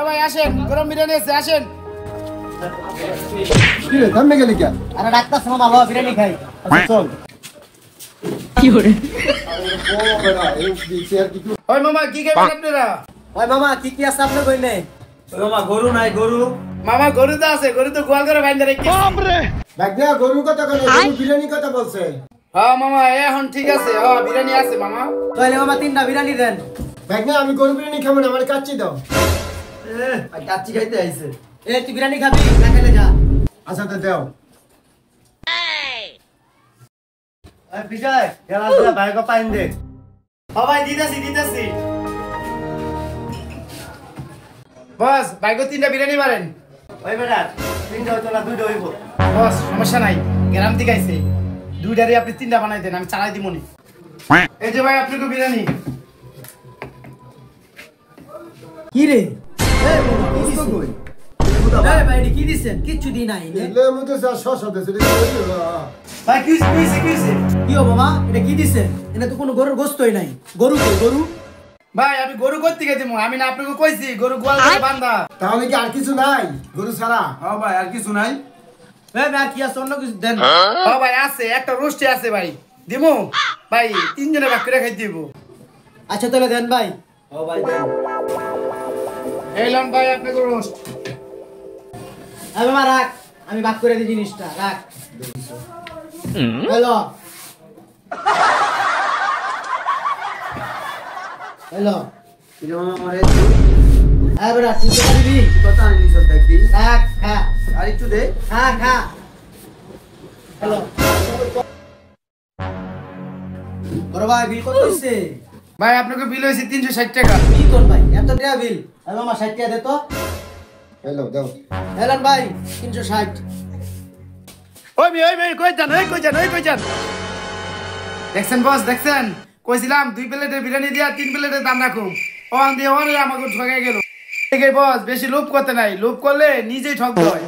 ভাই আসেন, গরম বিরিয়ানি আছে, আসেন। কি রে থামে গেলি কেন? আরে ডাক্তার সাহেব ভালো বিরিয়ানি খাই। চল। কি করে? ওই মামা কি খাবেন আপনারা? ওই মামা কি কি আছে আপনার কইনে? ওই মামা গরু নাই গরু। মামা গরু তো আছে, গরু তো গোয়াল করে বাইন্ধা রেখেছি। ভাগ্যা গরুর কথা কেন? গরু বিরিয়ানি কথা বলছে। হ্যাঁ মামা এখন ঠিক আছে, হ্যাঁ বিরিয়ানি আছে মামা। তাহলে মামা 3টা বিরিয়ানি দেন। ভাগ্যা আমি গরু বিরিয়ানি খাবো না, আমার কাচ্চি দাও। কাচ্চি খাইতে আইছে। তুই বিরিয়ানি খাবি না খেলে যা। আচ্ছা তো দাও। এই বিজয় গেলাস না ভাইগো পাইন দে। ভাই দিতেছি। বস ভাইগো 3টা বিরিয়ানি মারেন। ওই বেটা 3টা হইতো না 2টা হইব। বস সমস্যা নাই, গ্রাম থেকে আইছে, 2টারই আপনি 3টা বানাই দেন, আমি চালাই দিমনি। এই যে ভাই আপনাকে বিরিয়ানি। কি রে? এই কি কই? এই ভাই কি দিছেন? কিচ্ছু দি নাই নে। এলে মতে শশা দেছে রে। ভাই কি হইছে? কি ও মামা এটা কি দিছেন? এটা তো কোনো গরুর গোশতই নাই। গরু কই গরু? ভাই আমি গরু করতে গেছি, আমি না আপনাকে কইছি গরু গোয়াল করে বান্ধা। তাহলে কি আর কিছু নাই গরু ছাড়া? হ্যাঁ ভাই আর কিছু নাই। এই না কি আছে অন্য কিছু দেন। হ্যাঁ ভাই আছে, একটা রোস্টে আছে ভাই, দিমু ভাই 3 জনে ভাগ করে খাই দিব। আচ্ছা তাহলে দেন ভাই। ও ভাই দেন। এই লন ভাই আপনাকে রোস্ট। আমি মামা রাখ, আমি ভাগ করে দিই জিনিসটা রাখ। হ্যালো হ্যালো এটা মামা মারে হ্যাঁ বেটা তুই তো দিবি কথা আনি সব দেখবি। রাখ খা আর একটু দে। খা হ্যালো বড় ভাই বিল কত হইছে? ভাই আপনাকে বিল হয়েছে 360 টাকা। কি কোন ভাই এত টাকা বিল? এই মামা 60 টাকা দে তো। হ্যালো দাও। হেলান ভাই 360। ওই ভাই কই যান? দেখছেন বস, দেখছেন? কইছিলাম 2 প্লেটের বিরিয়ানি দিয়া 3 প্লেটের দাম রাখুম, ওখান দিয়ে ওরে আমাকে ঠকাই গেল। ঠিক আছে বস, বেশি লোভ করতে নাই, লোভ করলে নিজেই ঠকতে হয়।